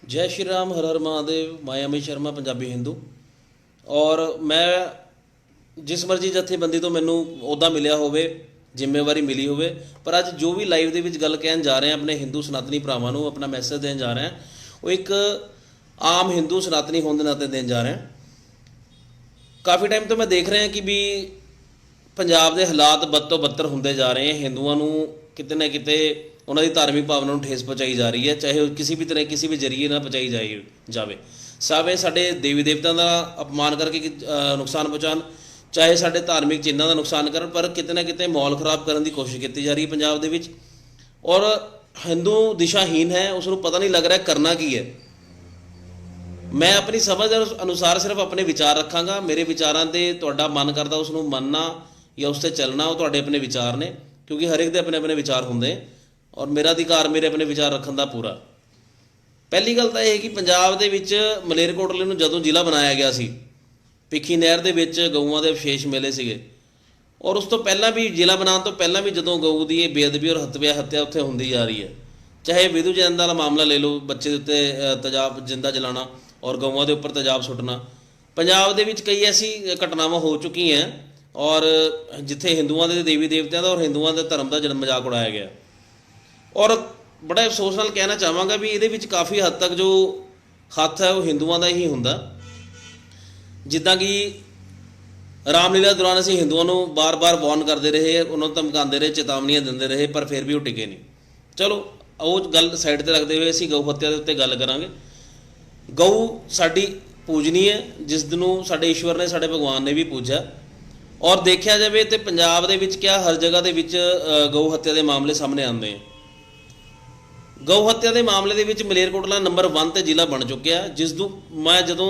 जय श्री राम, हर हर महादेव। मैं अमित शर्मा, पंजाबी हिंदू। और मैं जिस मर्जी जथेबंदी तो मैनू अਹੁਦਾ मिलिया होवे, जिम्मेवारी मिली होवे, पर अज जो भी लाइव ਦੇ ਵਿੱਚ ਗੱਲ ਕਹਿਣ ਜਾ ਰਹੇ ਹਾਂ, ਆਪਣੇ ਹਿੰਦੂ ਸਨਾਤਨੀ ਭਰਾਵਾਂ ਨੂੰ ਆਪਣਾ ਮੈਸੇਜ ਦੇਣ ਜਾ ਰਹੇ ਹਾਂ, ਉਹ ਇੱਕ ਆਮ ਹਿੰਦੂ ਸਨਾਤਨੀ ਹੋਣ ਦੇ ਨਾਤੇ ਦੇਣ ਜਾ ਰਹੇ ਹਾਂ। ਕਾਫੀ ਟਾਈਮ ਤੋਂ ਮੈਂ ਦੇਖ ਰਿਹਾ ਕਿ ਵੀ ਪੰਜਾਬ ਦੇ ਹਾਲਾਤ ਬਦ ਤੋਂ ਬੱਤਰ ਹੁੰਦੇ ਜਾ ਰਹੇ हैं। ਹਿੰਦੂਆਂ ਨੂੰ ਕਿਤੇ ਨਾ ਕਿਤੇ ਉਹਨਾਂ ਦੀ ਧਾਰਮਿਕ ਭਾਵਨਾ ਨੂੰ ਠੇਸ ਪਹੁੰਚਾਈ ਜਾ ਰਹੀ ਹੈ, ਚਾਹੇ ਉਹ ਕਿਸੇ ਵੀ ਤਰ੍ਹਾਂ ਕਿਸੇ ਵੀ ਜ਼ਰੀਏ ਨਾਲ ਪਹੁੰਚਾਈ ਜਾਵੇ। ਸਾਵੇਂ ਸਾਡੇ ਦੇਵੀ ਦੇਵਤਾਂ ਦਾ ਅਪਮਾਨ ਕਰਕੇ ਨੁਕਸਾਨ ਪਹੁੰਚਾਉਣ, ਚਾਹੇ ਸਾਡੇ ਧਾਰਮਿਕ ਚਿੰਨ੍ਹਾਂ ਦਾ ਨੁਕਸਾਨ ਕਰਨ, ਪਰ ਕਿਤੇ ਨਾ ਕਿਤੇ ਮਾਹੌਲ ਖਰਾਬ ਕਰਨ ਦੀ ਕੋਸ਼ਿਸ਼ ਕੀਤੀ ਜਾ ਰਹੀ ਹੈ ਪੰਜਾਬ ਦੇ ਵਿੱਚ। ਔਰ ਹਿੰਦੂ ਦਿਸ਼ਾਹੀਨ ਹੈ, ਉਸ ਨੂੰ ਪਤਾ ਨਹੀਂ ਲੱਗ ਰਿਹਾ ਕਰਨਾ ਕੀ ਹੈ। ਮੈਂ ਆਪਣੀ ਸਮਝ ਅਨੁਸਾਰ ਸਿਰਫ ਆਪਣੇ ਵਿਚਾਰ ਰੱਖਾਂਗਾ। ਮੇਰੇ ਵਿਚਾਰਾਂ 'ਤੇ ਤੁਹਾਡਾ ਮਨ ਕਰਦਾ ਉਸ ਨੂੰ ਮੰਨਣਾ ਜਾਂ ਉਸ 'ਤੇ ਚੱਲਣਾ, ਉਹ ਤੁਹਾਡੇ ਆਪਣੇ ਵਿਚਾਰ ਨੇ, ਕਿਉਂਕਿ ਹਰ ਇੱਕ ਦੇ ਆਪਣੇ ਆਪਣੇ ਵਿਚਾਰ ਹੁੰਦੇ। ਔਰ ਮੇਰਾ ਅਧਿਕਾਰ ਮੇਰੇ ਆਪਣੇ ਵਿਚਾਰ ਰੱਖਣ ਦਾ ਪੂਰਾ। ਪਹਿਲੀ ਗੱਲ ਤਾਂ ਇਹ ਕਿ ਪੰਜਾਬ ਦੇ ਵਿੱਚ ਮਲੇਰਕੋਟਲੇ ਨੂੰ ਜਦੋਂ ਜ਼ਿਲ੍ਹਾ ਬਣਾਇਆ ਗਿਆ ਸੀ, ਭਿੱਖੀ ਨਹਿਰ ਦੇ ਵਿੱਚ ਗਊਆਂ ਦੇ ਵਿਸ਼ੇਸ਼ ਮੇਲੇ ਸੀਗੇ। ਔਰ ਉਸ ਤੋਂ ਪਹਿਲਾਂ ਵੀ, ਜ਼ਿਲ੍ਹਾ ਬਣਾਉਣ ਤੋਂ ਪਹਿਲਾਂ ਵੀ, ਜਦੋਂ ਗਊ ਦੀ ਇਹ ਬੇਅਦਬੀ ਔਰ ਹੱਤਿਆ ਉੱਥੇ ਹੁੰਦੀ ਜਾ ਰਹੀ ਹੈ, ਚਾਹੇ ਵਿਧੂ ਜੈਨ ਦਾ ਮਾਮਲਾ ਲੈ ਲਓ, ਬੱਚੇ ਦੇ ਉੱਤੇ ਤੇਜ਼ਾਬ ਜਿੰਦਾ ਜਲਾਉਣਾ ਔਰ ਗਊਆਂ ਦੇ ਉੱਪਰ ਤੇਜ਼ਾਬ ਸੁੱਟਣਾ। ਪੰਜਾਬ ਦੇ ਵਿੱਚ ਕਈ ਐਸੀ ਘਟਨਾਵਾਂ ਹੋ ਚੁੱਕੀਆਂ ਔਰ ਜਿੱਥੇ ਹਿੰਦੂਆਂ ਦੇ ਦੇਵੀ ਦੇਵਤਿਆਂ ਦਾ ਔਰ ਹਿੰਦੂਆਂ ਦੇ ਧਰਮ ਦਾ ਜਨਮ ਮਜ਼ਾਕ ਉਡਾਇਆ ਗਿਆ। ਔਰ ਬੜਾ ਅਫਸੋਸ ਨਾਲ ਕਹਿਣਾ ਚਾਹਾਂਗਾ ਵੀ ਇਹਦੇ ਵਿੱਚ ਕਾਫੀ ਹੱਦ ਤੱਕ ਜੋ ਹੱਥ ਹੈ ਉਹ ਹਿੰਦੂਆਂ ਦਾ ਹੀ ਹੁੰਦਾ। ਜਿੱਦਾਂ ਕਿ ਰਾਮਲੀਲਾ ਦੌਰਾਨ ਅਸੀਂ ਹਿੰਦੂਆਂ ਨੂੰ ਬਾਰ-ਬਾਰ ਵਾਰਨ ਕਰਦੇ ਰਹੇ, ਉਹਨਾਂ ਨੂੰ ਧਮਕਾਉਂਦੇ ਰਹੇ, ਚੇਤਾਵਨੀਆਂ ਦਿੰਦੇ ਰਹੇ, ਪਰ ਫਿਰ ਵੀ ਉਹ ਟਿਕੇ ਨਹੀਂ। ਚਲੋ ਉਹ ਗੱਲ ਸਾਈਡ 'ਤੇ ਰੱਖਦੇ ਹੋਏ ਅਸੀਂ ਗਊ ਹੱਤਿਆ ਦੇ ਉੱਤੇ ਗੱਲ ਕਰਾਂਗੇ। ਗਊ ਸਾਡੀ ਪੂਜਨੀ ਹੈ, ਜਿਸ ਨੂੰ ਸਾਡੇ ਈਸ਼ਵਰ ਨੇ, ਸਾਡੇ ਭਗਵਾਨ ਨੇ ਵੀ ਪੂਜਿਆ। ਔਰ ਦੇਖਿਆ ਜਾਵੇ ਤਾਂ ਪੰਜਾਬ ਦੇ ਵਿੱਚ ਕਿਆ ਹਰ ਜਗ੍ਹਾ ਦੇ ਵਿੱਚ ਗਊ ਹੱਤਿਆ ਦੇ ਮਾਮਲੇ ਸਾਹਮਣੇ ਆਉਂਦੇ ਆ। ਗਊ ਹੱਤਿਆ ਦੇ ਮਾਮਲੇ ਦੇ ਵਿੱਚ ਮਲੇਰਕੋਟਲਾ ਨੰਬਰ 1 'ਤੇ ਜ਼ਿਲ੍ਹਾ ਬਣ ਚੁੱਕਿਆ। ਜਿਸ ਨੂੰ ਮੈਂ ਜਦੋਂ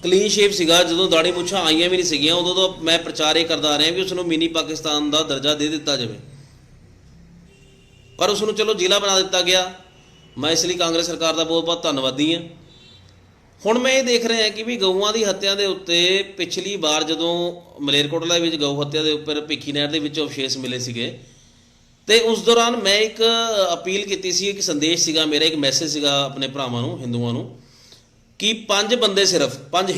ਕਲੀਨ ਸ਼ੇਪ ਸੀਗਾ, ਜਦੋਂ ਦਾੜੀ ਮੁੱਛਾਂ ਆਈਆਂ ਵੀ ਨਹੀਂ ਸੀਗੀਆਂ, ਉਦੋਂ ਤੋਂ ਮੈਂ ਪ੍ਰਚਾਰ ਇਹ ਕਰਦਾ ਆ ਰਿਹਾ ਕਿ ਉਸ ਨੂੰ ਮਿਨੀ ਪਾਕਿਸਤਾਨ ਦਾ ਦਰਜਾ ਦੇ ਦਿੱਤਾ ਜਾਵੇ, ਪਰ ਉਸ ਨੂੰ ਚਲੋ ਜ਼ਿਲ੍ਹਾ ਬਣਾ ਦਿੱਤਾ ਗਿਆ। ਮੈਂ ਇਸ ਲਈ ਕਾਂਗਰਸ ਸਰਕਾਰ ਦਾ ਬਹੁਤ ਬਹੁਤ ਧੰਨਵਾਦੀ ਹਾਂ। ਹੁਣ ਮੈਂ ਇਹ ਦੇਖ ਰਿਹਾ ਕਿ ਵੀ ਗਊਆਂ ਦੀ ਹੱਤਿਆ ਦੇ ਉੱਤੇ ਪਿਛਲੀ ਵਾਰ ਜਦੋਂ ਮਲੇਰਕੋਟਲਾ ਵਿੱਚ ਗਊ ਹੱਤਿਆ ਦੇ ਉੱਪਰ ਭਿੱਖੀ ਨਹਿਰ ਦੇ ਵਿੱਚ ਅਵਸ਼ੇਸ਼ ਮਿਲੇ ਸੀਗੇ, ਅਤੇ ਉਸ ਦੌਰਾਨ ਮੈਂ ਇੱਕ ਅਪੀਲ ਕੀਤੀ ਸੀ, ਇੱਕ ਸੰਦੇਸ਼ ਸੀਗਾ ਮੇਰਾ, ਇੱਕ ਮੈਸੇਜ ਸੀਗਾ ਆਪਣੇ ਭਰਾਵਾਂ ਨੂੰ, ਹਿੰਦੂਆਂ ਨੂੰ, ਕਿ 5 ਬੰਦੇ ਸਿਰਫ 5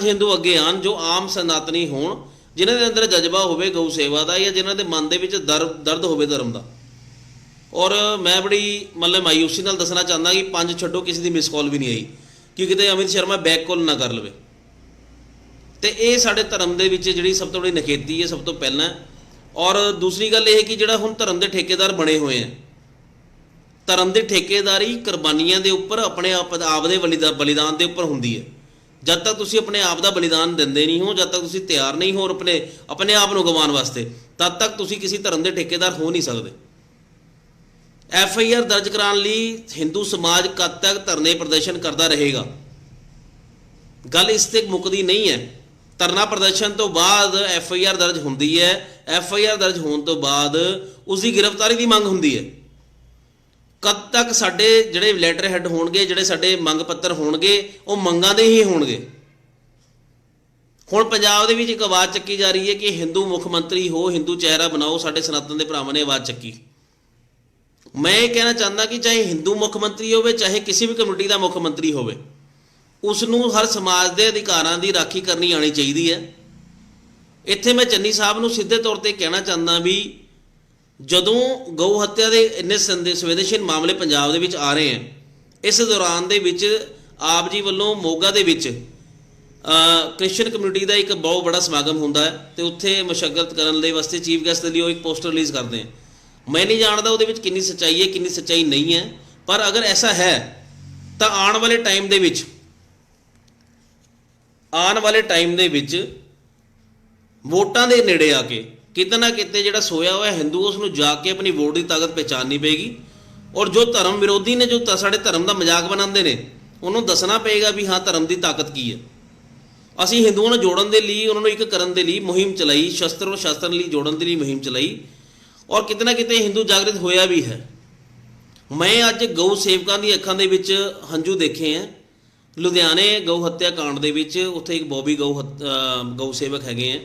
ਹਿੰਦੂ ਅੱਗੇ ਆਉਣ ਜੋ ਆਮ ਸਨਾਤਨੀ ਹੋਣ, ਜਿਨ੍ਹਾਂ ਦੇ ਅੰਦਰ ਜਜ਼ਬਾ ਹੋਵੇ ਗਊ ਸੇਵਾ ਦਾ, ਜਾਂ ਜਿਨ੍ਹਾਂ ਦੇ ਮਨ ਦੇ ਵਿੱਚ ਦਰਦ ਹੋਵੇ ਧਰਮ ਦਾ। ਔਰ ਮੈਂ ਬੜੀ ਮਤਲਬ ਮਾਯੂਸੀ ਨਾਲ ਦੱਸਣਾ ਚਾਹੁੰਦਾ ਕਿ 5 ਛੱਡੋ, ਕਿਸੇ ਦੀ ਮਿਸ ਕਾਲ ਵੀ ਨਹੀਂ ਆਈ ਕਿ ਕਿਤੇ ਅਮਿਤ ਸ਼ਰਮਾ ਬੈਕ ਕਾਲ ਨਾ ਕਰ ਲਵੇ। ਅਤੇ ਇਹ ਸਾਡੇ ਧਰਮ ਦੇ ਵਿੱਚ ਜਿਹੜੀ ਸਭ ਤੋਂ ਬੜੀ ਨਖੇਤੀ ਹੈ, ਸਭ ਤੋਂ ਪਹਿਲਾਂ। ਔਰ ਦੂਸਰੀ ਗੱਲ ਇਹ ਕਿ ਜਿਹੜਾ ਹੁਣ ਧਰਮ ਦੇ ਠੇਕੇਦਾਰ ਬਣੇ ਹੋਏ ਆ, ਧਰਮ ਦੀ ਠੇਕੇਦਾਰੀ ਕੁਰਬਾਨੀਆਂ ਦੇ ਉੱਪਰ, ਆਪਣੇ ਆਪ ਦੇ ਬਲੀਦਾਨ ਦੇ ਉੱਪਰ ਹੁੰਦੀ ਹੈ। ਜਦ ਤੱਕ ਤੁਸੀਂ ਆਪਣੇ ਆਪ ਦਾ ਬਲੀਦਾਨ ਦਿੰਦੇ ਨਹੀਂ ਹੋ, ਜਦ ਤੱਕ ਤੁਸੀਂ ਤਿਆਰ ਨਹੀਂ ਹੋ ਆਪਣੇ ਆਪ ਨੂੰ ਗਵਾਉਣ ਵਾਸਤੇ, ਤਦ ਤੱਕ ਤੁਸੀਂ ਕਿਸੇ ਧਰਮ ਦੇ ਠੇਕੇਦਾਰ ਹੋ ਨਹੀਂ ਸਕਦੇ। FIR ਦਰਜ ਕਰਾਉਣ ਲਈ ਹਿੰਦੂ ਸਮਾਜ ਕਦ ਤੱਕ ਧਰਨੇ ਪ੍ਰਦਰਸ਼ਨ ਕਰਦਾ ਰਹੇਗਾ? ਗੱਲ ਇਸ 'ਤੇ ਮੁੱਕਦੀ ਨਹੀਂ ਹੈ। ਧਰਨਾ ਪ੍ਰਦਰਸ਼ਨ ਤੋਂ ਬਾਅਦ FIR ਦਰਜ ਹੁੰਦੀ ਹੈ। FIR ਦਰਜ ਹੋਣ ਤੋਂ ਬਾਅਦ ਉਸ ਦੀ ਗ੍ਰਿਫਤਾਰੀ ਦੀ ਮੰਗ ਹੁੰਦੀ ਹੈ। ਕਦ ਤੱਕ ਸਾਡੇ ਜਿਹੜੇ ਲੈਟਰ ਹੈਡ ਹੋਣਗੇ, ਜਿਹੜੇ ਸਾਡੇ ਮੰਗ ਪੱਤਰ ਹੋਣਗੇ, ਉਹ ਮੰਗਾਂ ਦੇ ਹੀ ਹੋਣਗੇ। ਹੁਣ ਪੰਜਾਬ ਦੇ ਵਿੱਚ ਇੱਕ ਆਵਾਜ਼ ਚੱਕੀ ਜਾ ਰਹੀ ਹੈ ਕਿ ਹਿੰਦੂ ਮੁੱਖ ਮੰਤਰੀ ਹੋ, ਹਿੰਦੂ ਚਿਹਰਾ ਬਣਾਓ। ਸਾਡੇ ਸਨਾਤਨ ਦੇ ਭਰਾਵਾਂ ਨੇ ਆਵਾਜ਼ ਚੱਕੀ। ਮੈਂ ਇਹ ਕਹਿਣਾ ਚਾਹੁੰਦਾ ਕਿ ਚਾਹੇ ਹਿੰਦੂ ਮੁੱਖ ਮੰਤਰੀ ਹੋਵੇ, ਚਾਹੇ ਕਿਸੇ ਵੀ ਕਮਿਊਨਿਟੀ ਦਾ ਮੁੱਖ ਮੰਤਰੀ ਹੋਵੇ, ਉਸ ਨੂੰ ਹਰ ਸਮਾਜ ਦੇ ਅਧਿਕਾਰਾਂ ਦੀ ਰਾਖੀ ਕਰਨੀ ਆਉਣੀ ਚਾਹੀਦੀ ਹੈ। ਇੱਥੇ ਮੈਂ ਚੰਨੀ ਸਾਹਿਬ ਨੂੰ ਸਿੱਧੇ ਤੌਰ 'ਤੇ ਕਹਿਣਾ ਚਾਹੁੰਦਾ ਵੀ ਜਦੋਂ ਗਊ ਹੱਤਿਆ ਦੇ ਇੰਨੇ ਸੰਵੇਦਨਸ਼ੀਲ ਮਾਮਲੇ ਪੰਜਾਬ ਦੇ ਵਿੱਚ ਆ ਰਹੇ ਹਨ, ਇਸ ਦੌਰਾਨ ਦੇ ਵਿੱਚ ਆਪ ਜੀ ਵੱਲੋਂ ਮੋਗਾ ਦੇ ਵਿੱਚ ਕ੍ਰਿਸਚਨ ਕਮਿਊਨਿਟੀ ਦਾ ਇੱਕ ਬਹੁਤ ਬੜਾ ਸਮਾਗਮ ਹੁੰਦਾ ਹੈ, ਅਤੇ ਉੱਥੇ ਮਸ਼ੱਗਤ ਕਰਨ ਦੇ ਵਾਸਤੇ ਚੀਫ ਗੈਸਟ ਦੇ ਲਈ ਉਹ ਇੱਕ ਪੋਸਟਰ ਰਿਲੀਜ਼ ਕਰਦੇ ਹੈ। ਮੈਂ ਨਹੀਂ ਜਾਣਦਾ ਉਹਦੇ ਵਿੱਚ ਕਿੰਨੀ ਸੱਚਾਈ ਹੈ, ਕਿੰਨੀ ਸੱਚਾਈ ਨਹੀਂ ਹੈ, ਪਰ ਅਗਰ ਐਸਾ ਹੈ ਤਾਂ ਆਉਣ ਵਾਲੇ ਟਾਈਮ ਦੇ ਵਿੱਚ ਵੋਟਾਂ ਦੇ ਨੇੜੇ ਆ ਕੇ ਕਿਤੇ ਨਾ ਕਿਤੇ ਜਿਹੜਾ ਸੋਇਆ ਹੋਇਆ ਹਿੰਦੂ, ਉਸ ਨੂੰ ਜਾ ਕੇ ਆਪਣੀ ਵੋਟ ਦੀ ਤਾਕਤ ਪਹਿਚਾਨਣੀ ਪਏਗੀ। ਔਰ ਜੋ ਧਰਮ ਵਿਰੋਧੀ ਨੇ, ਜੋ ਸਾਡੇ ਧਰਮ ਦਾ ਮਜ਼ਾਕ ਬਣਾਉਂਦੇ ਨੇ, ਉਹਨੂੰ ਦੱਸਣਾ ਪਏਗਾ ਵੀ ਹਾਂ ਧਰਮ ਦੀ ਤਾਕਤ ਕੀ ਹੈ। ਅਸੀਂ ਹਿੰਦੂਆਂ ਨੂੰ ਜੋੜਨ ਦੇ ਲਈ, ਉਹਨਾਂ ਨੂੰ ਇੱਕ ਕਰਨ ਦੇ ਲਈ ਮੁਹਿੰਮ ਚਲਾਈ, ਸ਼ਸਤਰ ਔਰ ਸ਼ਾਸਤਰ ਲਈ ਜੋੜਨ ਦੇ ਲਈ ਮੁਹਿੰਮ ਚਲਾਈ, ਔਰ ਕਿਤੇ ਨਾ ਕਿਤੇ ਹਿੰਦੂ ਜਾਗਰਿਤ ਹੋਇਆ ਵੀ ਹੈ। ਮੈਂ ਅੱਜ ਗਊ ਸੇਵਕਾਂ ਦੀ ਅੱਖਾਂ ਦੇ ਵਿੱਚ ਹੰਝੂ ਦੇਖੇ ਹੈ। ਲੁਧਿਆਣੇ ਗਊ ਹੱਤਿਆ ਕਾਂਡ ਦੇ ਵਿੱਚ ਉੱਥੇ ਇੱਕ ਬੋਬੀ ਗਊ ਸੇਵਕ ਹੈਗੇ ਹੈ।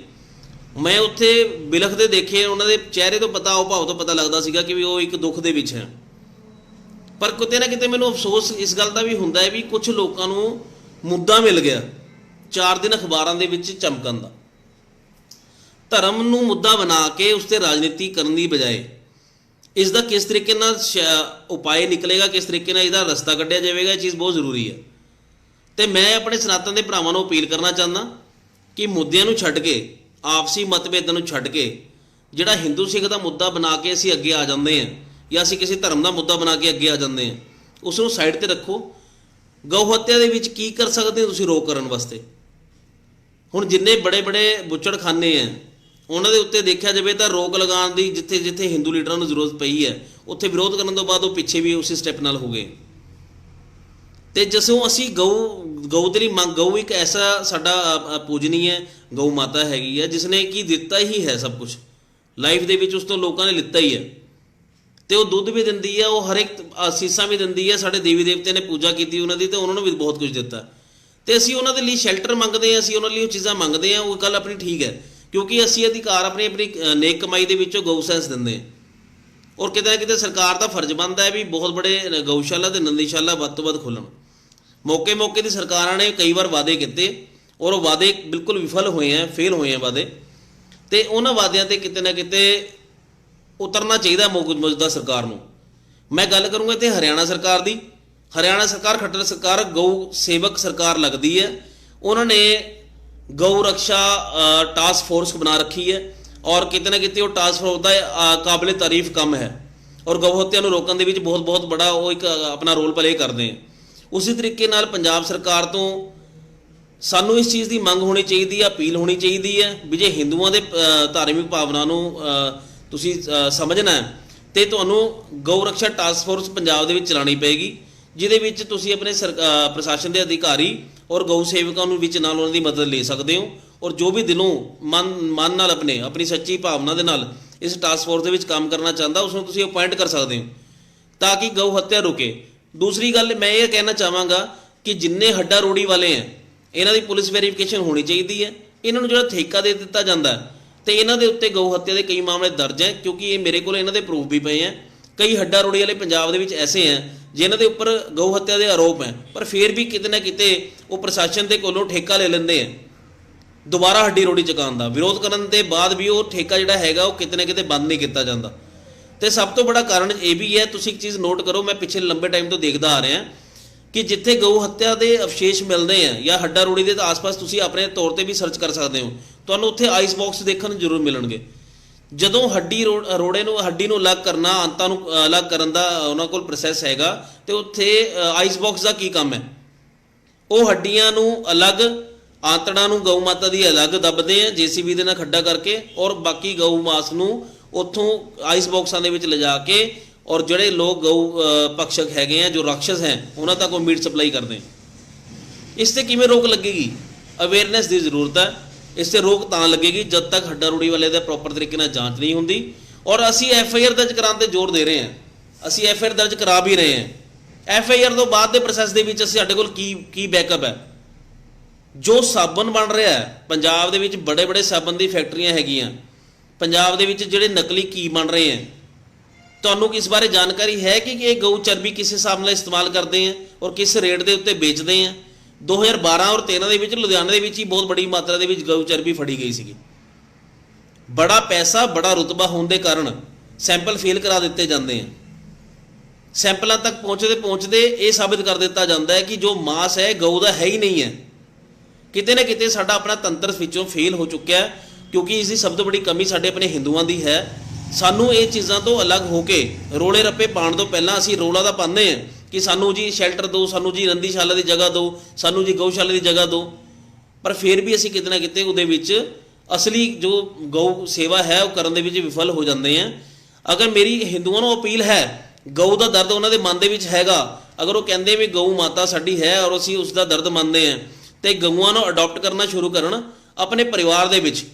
ਮੈਂ ਉੱਥੇ ਬਿਲਖਦੇ ਦੇਖੇ, ਉਹਨਾਂ ਦੇ ਚਿਹਰੇ ਤੋਂ ਪਤਾ, ਉਹ ਭਾਵ ਤੋਂ ਪਤਾ ਲੱਗਦਾ ਸੀਗਾ ਕਿ ਵੀ ਉਹ ਇੱਕ ਦੁੱਖ ਦੇ ਵਿੱਚ ਹੈ। ਪਰ ਕਿਤੇ ਨਾ ਕਿਤੇ ਮੈਨੂੰ ਅਫਸੋਸ ਇਸ ਗੱਲ ਦਾ ਵੀ ਹੁੰਦਾ ਹੈ ਵੀ ਕੁਝ ਲੋਕਾਂ ਨੂੰ ਮੁੱਦਾ ਮਿਲ ਗਿਆ 4 ਦਿਨ ਅਖਬਾਰਾਂ ਦੇ ਵਿੱਚ ਚਮਕਣ ਦਾ। ਧਰਮ ਨੂੰ ਮੁੱਦਾ ਬਣਾ ਕੇ ਉਸ 'ਤੇ ਰਾਜਨੀਤੀ ਕਰਨ ਦੀ ਬਜਾਏ ਇਸ ਦਾ ਕਿਸ ਤਰੀਕੇ ਨਾਲ ਉਪਾਅ ਨਿਕਲੇਗਾ, ਕਿਸ ਤਰੀਕੇ ਨਾਲ ਇਹਦਾ ਰਸਤਾ ਕੱਢਿਆ ਜਾਵੇਗਾ, ਇਹ ਚੀਜ਼ ਬਹੁਤ ਜ਼ਰੂਰੀ ਹੈ। ਅਤੇ ਮੈਂ ਆਪਣੇ ਸਨਾਤਨ ਦੇ ਭਰਾਵਾਂ ਨੂੰ ਅਪੀਲ ਕਰਨਾ ਚਾਹੁੰਦਾ ਕਿ ਮੁੱਦਿਆਂ ਨੂੰ ਛੱਡ ਕੇ, ਆਪਸੀ ਮਤਭੇਦਾਂ ਨੂੰ ਛੱਡ ਕੇ, ਜਿਹੜਾ ਹਿੰਦੂ ਸਿੱਖ ਦਾ ਮੁੱਦਾ ਬਣਾ ਕੇ ਅਸੀਂ ਅੱਗੇ ਆ ਜਾਂਦੇ ਹਾਂ ਜਾਂ ਅਸੀਂ ਕਿਸੇ ਧਰਮ ਦਾ ਮੁੱਦਾ ਬਣਾ ਕੇ ਅੱਗੇ ਆ ਜਾਂਦੇ ਹਾਂ, ਉਸ ਨੂੰ ਸਾਈਡ 'ਤੇ ਰੱਖੋ। ਗਊ ਹੱਤਿਆ ਦੇ ਵਿੱਚ ਕੀ ਕਰ ਸਕਦੇ ਹੋ ਤੁਸੀਂ ਰੋਕ ਕਰਨ ਵਾਸਤੇ? ਹੁਣ ਜਿੰਨੇ ਬੜੇ ਬੜੇ ਬੁੱਚੜਖਾਨੇ ਹੈ ਉਹਨਾਂ ਦੇ ਉੱਤੇ ਦੇਖਿਆ ਜਾਵੇ ਤਾਂ ਰੋਕ ਲਗਾਉਣ ਦੀ ਜਿੱਥੇ ਜਿੱਥੇ ਹਿੰਦੂ ਲੀਡਰਾਂ ਨੂੰ ਜ਼ਰੂਰਤ ਪਈ ਹੈ ਉੱਥੇ ਵਿਰੋਧ ਕਰਨ ਤੋਂ ਬਾਅਦ ਉਹ ਪਿੱਛੇ ਵੀ ਉਸੇ ਸਟੈਪ ਨਾਲ ਹੋ ਗਏ। ਅਤੇ ਜਦੋਂ ਅਸੀਂ ਗਊ ਦੇ ਲਈ ਗਊ ਇੱਕ ਐਸਾ ਸਾਡਾ ਪੂਜਨੀय ਹੈ, ਗਊ ਮਾਤਾ ਹੈਗੀ ਹੈ ਜਿਸ ਨੇ ਕੀ ਦਿੱਤਾ ਹੀ ਹੈ, ਸਭ ਕੁਛ ਲਾਈਫ ਦੇ ਵਿੱਚ ਉਸ ਤੋਂ ਲੋਕਾਂ ਨੇ ਲਿੱਤਾ ਹੀ ਹੈ। ਅਤੇ ਉਹ ਦੁੱਧ ਵੀ ਦਿੰਦੀ ਹੈ, ਉਹ ਹਰ ਇੱਕ ਅਸੀਸਾਂ ਵੀ ਦਿੰਦੀ ਹੈ। ਸਾਡੇ ਦੇਵੀ ਦੇਵਤੇ ਨੇ ਪੂਜਾ ਕੀਤੀ ਉਹਨਾਂ ਦੀ ਅਤੇ ਉਹਨਾਂ ਨੂੰ ਵੀ ਬਹੁਤ ਕੁਝ ਦਿੱਤਾ। ਅਤੇ ਅਸੀਂ ਉਹਨਾਂ ਦੇ ਲਈ ਸ਼ੈਲਟਰ ਮੰਗਦੇ ਹਾਂ, ਅਸੀਂ ਉਹਨਾਂ ਲਈ ਉਹ ਚੀਜ਼ਾਂ ਮੰਗਦੇ ਹਾਂ। ਉਹ ਗੱਲ ਆਪਣੀ ਠੀਕ ਹੈ ਕਿਉਂਕਿ ਅਸੀਂ ਅਧਿਕਾਰ ਆਪਣੀ ਨੇਕ ਕਮਾਈ ਦੇ ਵਿੱਚੋਂ ਗਊਸੈਂਸ ਦਿੰਦੇ ਹਾਂ। ਔਰ ਕਿਤੇ ਨਾ ਕਿਤੇ ਸਰਕਾਰ ਦਾ ਫਰਜ਼ ਬਣਦਾ ਹੈ ਵੀ ਬਹੁਤ ਬੜੇ ਗਊਸ਼ਾਲਾ ਅਤੇ ਨੰਦੀਸ਼ਾਲਾ ਵੱਧ ਤੋਂ ਵੱਧ ਖੋਲ੍ਹਣ। ਮੌਕੇ ਦੀ ਸਰਕਾਰਾਂ ਨੇ ਕਈ ਵਾਰ ਵਾਅਦੇ ਕੀਤੇ ਔਰ ਉਹ ਵਾਅਦੇ ਬਿਲਕੁਲ ਵਿਫਲ ਹੋਏ ਹੈ, ਫੇਲ ਹੋਏ ਹੈ ਵਾਅਦੇ। ਅਤੇ ਉਹਨਾਂ ਵਾਅਦਿਆਂ 'ਤੇ ਕਿਤੇ ਨਾ ਕਿਤੇ ਉਤਰਨਾ ਚਾਹੀਦਾ ਮੌਜੂਦਾ ਸਰਕਾਰ ਨੂੰ। ਮੈਂ ਗੱਲ ਕਰੂੰਗਾ ਇੱਥੇ ਹਰਿਆਣਾ ਸਰਕਾਰ ਦੀ। ਹਰਿਆਣਾ ਸਰਕਾਰ ਖੱਟਰ ਸਰਕਾਰ ਗਊ ਸੇਵਕ ਸਰਕਾਰ ਲੱਗਦੀ ਹੈ। ਉਹਨਾਂ ਨੇ ਗਊ ਰਕਸ਼ਾ ਟਾਸਕ ਫੋਰਸ ਬਣਾ ਰੱਖੀ ਹੈ ਔਰ ਕਿਤੇ ਨਾ ਕਿਤੇ ਉਹ ਟਾਸਕ ਫੋਰਸ ਦਾ ਕਾਬਲੇ ਤਾਰੀਫ ਕੰਮ ਹੈ ਔਰ ਗਊ ਹੱਤਿਆ ਨੂੰ ਰੋਕਣ ਦੇ ਵਿੱਚ ਬਹੁਤ ਬੜਾ ਉਹ ਇੱਕ ਆਪਣਾ ਰੋਲ ਪਲੇ ਕਰਦੇ ਹੈ। ਉਸੇ ਤਰੀਕੇ ਨਾਲ ਪੰਜਾਬ ਸਰਕਾਰ ਤੋਂ ਸਾਨੂੰ ਇਸ ਚੀਜ਼ ਦੀ ਮੰਗ ਹੋਣੀ ਚਾਹੀਦੀ ਹੈ, ਅਪੀਲ ਹੋਣੀ ਚਾਹੀਦੀ ਹੈ ਵੀ ਜੇ ਹਿੰਦੂਆਂ ਦੇ ਧਾਰਮਿਕ ਭਾਵਨਾ ਨੂੰ ਤੁਸੀਂ ਸਮਝਣਾ ਹੈ ਅਤੇ ਤੁਹਾਨੂੰ ਗਊ ਰਕਸ਼ਾ ਟਾਸਕ ਫੋਰਸ ਪੰਜਾਬ ਦੇ ਵਿੱਚ ਚਲਾਉਣੀ ਪਏਗੀ, ਜਿਹਦੇ ਵਿੱਚ ਤੁਸੀਂ ਆਪਣੇ ਪ੍ਰਸ਼ਾਸਨ ਦੇ ਅਧਿਕਾਰੀ ਔਰ ਗਊ ਸੇਵਕਾਂ ਨੂੰ ਵਿੱਚ ਨਾਲ ਉਹਨਾਂ ਦੀ ਮਦਦ ਲੈ ਸਕਦੇ ਹੋ। ਔਰ ਜੋ ਵੀ ਦਿਲੋਂ ਮਨ ਨਾਲ ਆਪਣੀ ਸੱਚੀ ਭਾਵਨਾ ਦੇ ਨਾਲ ਇਸ ਟਾਸਕ ਫੋਰਸ ਦੇ ਵਿੱਚ ਕੰਮ ਕਰਨਾ ਚਾਹੁੰਦਾ ਉਸ ਨੂੰ ਤੁਸੀਂ ਅਪੁਆਇੰਟ ਕਰ ਸਕਦੇ ਹੋ ਤਾਂ ਕਿ ਗਊ ਹੱਤਿਆ ਰੁਕੇ। ਦੂਸਰੀ ਗੱਲ ਮੈਂ ਇਹ ਕਹਿਣਾ ਚਾਹਾਂਗਾ ਕਿ ਜਿੰਨੇ ਹੱਡਾ ਰੋੜੀ ਵਾਲੇ ਹੈ ਇਹਨਾਂ ਦੀ ਪੁਲਿਸ ਵੈਰੀਫਿਕੇਸ਼ਨ ਹੋਣੀ ਚਾਹੀਦੀ ਹੈ। ਇਹਨਾਂ ਨੂੰ ਜਿਹੜਾ ਠੇਕਾ ਦੇ ਦਿੱਤਾ ਜਾਂਦਾ ਅਤੇ ਇਹਨਾਂ ਦੇ ਉੱਤੇ ਗਊ ਹੱਤਿਆ ਦੇ ਕਈ ਮਾਮਲੇ ਦਰਜ ਹੈ ਕਿਉਂਕਿ ਇਹ ਮੇਰੇ ਕੋਲ ਇਹਨਾਂ ਦੇ ਪ੍ਰੂਫ ਵੀ ਪਏ ਹੈ। ਕਈ ਹੱਡਾ ਰੋੜੀ ਵਾਲੇ ਪੰਜਾਬ ਦੇ ਵਿੱਚ ਐਸੇ ਹੈ ਜਿਨ੍ਹਾਂ ਦੇ ਉੱਪਰ ਗਊ ਹੱਤਿਆ ਦੇ ਆਰੋਪ ਹੈ ਪਰ ਫਿਰ ਵੀ ਕਿਤੇ ਨਾ ਕਿਤੇ ਉਹ ਪ੍ਰਸ਼ਾਸਨ ਦੇ ਕੋਲੋਂ ਠੇਕਾ ਲੈ ਲੈਂਦੇ ਹੈ ਦੁਬਾਰਾ ਹੱਡੀ ਰੋੜੀ ਚੁਕਾਉਣ ਦਾ। ਵਿਰੋਧ ਕਰਨ ਦੇ ਬਾਅਦ ਵੀ ਉਹ ਠੇਕਾ ਜਿਹੜਾ ਹੈਗਾ ਉਹ ਕਿਤੇ ਨਾ ਕਿਤੇ ਬੰਦ ਨਹੀਂ ਕੀਤਾ ਜਾਂਦਾ। ਅਤੇ ਸਭ ਤੋਂ ਬੜਾ ਕਾਰਨ ਇਹ ਵੀ ਹੈ, ਤੁਸੀਂ ਇੱਕ ਚੀਜ਼ ਨੋਟ ਕਰੋ, ਮੈਂ ਪਿਛਲੇ ਲੰਬੇ ਟਾਈਮ ਤੋਂ ਦੇਖਦਾ ਆ ਰਿਹਾ ਕਿ ਜਿੱਥੇ ਗਊ ਹੱਤਿਆ ਦੇ ਅਵਸ਼ੇਸ਼ ਮਿਲਦੇ ਆ ਜਾਂ ਹੱਡਾ ਰੋੜੀ ਦੇ ਆਸ-ਪਾਸ ਤੁਸੀਂ ਆਪਣੇ ਤੌਰ 'ਤੇ ਵੀ ਸਰਚ ਕਰ ਸਕਦੇ ਹੋ, ਤੁਹਾਨੂੰ ਉੱਥੇ ਆਈਸ ਬਾਕਸ ਦੇਖਣ ਨੂੰ ਜ਼ਰੂਰ ਮਿਲਣਗੇ। ਜਦੋਂ ਹੱਡੀ ਨੂੰ ਅਲੱਗ ਕਰਨਾ, ਅੰਤਾਂ ਨੂੰ ਅਲੱਗ ਕਰਨ ਦਾ ਉਹਨਾਂ ਕੋਲ ਪ੍ਰੋਸੈਸ ਹੈਗਾ ਅਤੇ ਉੱਥੇ ਆਈਸ ਬਾਕਸ ਦਾ ਕੀ ਕੰਮ ਹੈ? ਉਹ ਹੱਡੀਆਂ ਨੂੰ ਅਲੱਗ, ਆਂਤੜਾਂ ਨੂੰ ਗਊ ਮਾਤਾ ਦੀ ਅਲੱਗ ਦੱਬਦੇ ਆ JCB ਦੇ ਨਾਲ ਖੱਡਾ ਕਰਕੇ ਔਰ ਬਾਕੀ ਗਊ ਮਾਸ ਨੂੰ ਉੱਥੋਂ ਆਈਸ ਬਾਕਸਾਂ ਦੇ ਵਿੱਚ ਲਿਜਾ ਕੇ ਔਰ ਜਿਹੜੇ ਲੋਕ ਗਊ ਭਕਸ਼ਕ ਹੈਗੇ ਆ, ਜੋ ਰਾਕਸ਼ਸ ਹੈ, ਉਹਨਾਂ ਤੱਕ ਉਹ ਮੀਟ ਸਪਲਾਈ ਕਰਦੇ। ਇਸ 'ਤੇ ਕਿਵੇਂ ਰੋਕ ਲੱਗੇਗੀ? ਅਵੇਅਰਨੈਸ ਦੀ ਜ਼ਰੂਰਤ ਹੈ। ਇਸ 'ਤੇ ਰੋਕ ਤਾਂ ਲੱਗੇਗੀ ਜਦ ਤੱਕ ਹੱਡਾ ਰੋੜੀ ਵਾਲੇ ਦਾ ਪ੍ਰੋਪਰ ਤਰੀਕੇ ਨਾਲ ਜਾਂਚ ਨਹੀਂ ਹੁੰਦੀ। ਔਰ ਅਸੀਂ FIR ਦਰਜ ਕਰਾਉਣ 'ਤੇ ਜ਼ੋਰ ਦੇ ਰਹੇ ਹਾਂ, ਅਸੀਂ FIR ਦਰਜ ਕਰਾ ਵੀ ਰਹੇ ਹਾਂ। FIR ਤੋਂ ਬਾਅਦ ਦੇ ਪ੍ਰੋਸੈਸ ਦੇ ਵਿੱਚ ਸਾਡੇ ਕੋਲ ਕੀ ਬੈਕਅਪ ਹੈ? ਜੋ ਸਾਬਣ ਬਣ ਰਿਹਾ ਹੈ ਪੰਜਾਬ ਦੇ ਵਿੱਚ, ਬੜੇ ਸਾਬਣ ਦੀ ਫੈਕਟਰੀਆਂ ਹੈਗੀਆਂ ਪੰਜਾਬ ਦੇ ਵਿੱਚ, ਜਿਹੜੇ ਨਕਲੀ ਘੀ ਬਣ ਰਹੇ ਹੈ, ਤੁਹਾਨੂੰ ਇਸ ਬਾਰੇ ਜਾਣਕਾਰੀ ਹੈ ਕਿ ਇਹ ਗਊ ਚਰਬੀ ਕਿਸ ਹਿਸਾਬ ਨਾਲ ਇਸਤੇਮਾਲ ਕਰਦੇ ਆ ਔਰ ਕਿਸ ਰੇਟ ਦੇ ਉੱਤੇ ਵੇਚਦੇ ਆ? 2012 ਔਰ 13 ਦੇ ਵਿੱਚ ਲੁਧਿਆਣਾ ਦੇ ਵਿੱਚ ਹੀ ਬਹੁਤ ਬੜੀ ਮਾਤਰਾ ਦੇ ਵਿੱਚ ਗਊ ਚਰਬੀ ਫੜੀ ਗਈ ਸੀਗੀ। ਬੜਾ ਪੈਸਾ, ਬੜਾ ਰੁਤਬਾ ਹੋਣ ਦੇ ਕਾਰਨ ਸੈਂਪਲ ਫੇਲ ਕਰਾ ਦਿੱਤੇ ਜਾਂਦੇ ਆ। ਸੈਂਪਲਾਂ ਤੱਕ ਪਹੁੰਚਦੇ ਇਹ ਸਾਬਿਤ ਕਰ ਦਿੱਤਾ ਜਾਂਦਾ ਹੈ ਕਿ ਜੋ ਮਾਸ ਹੈ ਗਊ ਦਾ ਹੈ ਹੀ ਨਹੀਂ ਹੈ। ਕਿਤੇ ਨਾ ਕਿਤੇ ਸਾਡਾ ਆਪਣਾ ਤੰਤਰ ਵਿੱਚੋਂ ਫੇਲ ਹੋ ਚੁੱਕਿਆ ਕਿਉਂਕਿ ਇਸ ਦੀ ਸਭ ਤੋਂ ਬੜੀ ਕਮੀ ਸਾਡੇ ਆਪਣੇ ਹਿੰਦੂਆਂ ਦੀ ਹੈ। ਸਾਨੂੰ ਇਹ ਚੀਜ਼ਾਂ ਤੋਂ ਅਲੱਗ ਹੋ ਕੇ ਰੋਲੇ ਰੱਪੇ ਪਾਉਣ ਤੋਂ ਪਹਿਲਾਂ ਅਸੀਂ ਰੌਲਾ ਤਾਂ ਪਾਉਂਦੇ ਹਾਂ ਕਿ ਸਾਨੂੰ ਜੀ ਸ਼ੈਲਟਰ ਦਿਓ, ਸਾਨੂੰ ਜੀ ਨੰਦੀਸ਼ਾਲਾ ਦੀ ਜਗ੍ਹਾ ਦਿਓ, ਸਾਨੂੰ ਜੀ ਗਊਸ਼ਾਲਾ ਦੀ ਜਗ੍ਹਾ ਦਿਓ, ਪਰ ਫਿਰ ਵੀ ਅਸੀਂ ਕਿਤੇ ਨਾ ਕਿਤੇ ਉਹਦੇ ਵਿੱਚ ਅਸਲੀ ਜੋ ਗਊ ਸੇਵਾ ਹੈ ਉਹ ਕਰਨ ਦੇ ਵਿੱਚ ਵਿਫਲ ਹੋ ਜਾਂਦੇ ਹਾਂ। ਅਗਰ ਮੇਰੀ ਹਿੰਦੂਆਂ ਨੂੰ ਅਪੀਲ ਹੈ, ਗਊ ਦਾ ਦਰਦ ਉਹਨਾਂ ਦੇ ਮਨ ਦੇ ਵਿੱਚ ਹੈਗਾ, ਅਗਰ ਉਹ ਕਹਿੰਦੇ ਵੀ ਗਊ ਮਾਤਾ ਸਾਡੀ ਹੈ ਔਰ ਅਸੀਂ ਉਸ ਦਾ ਦਰਦ ਮੰਨਦੇ ਹਾਂ, ਅਤੇ ਗਊਆਂ ਨੂੰ ਅਡੋਪਟ ਕਰਨਾ ਸ਼ੁਰੂ ਕਰਨ ਆਪਣੇ ਪਰਿਵਾਰ ਦੇ ਵਿੱਚ,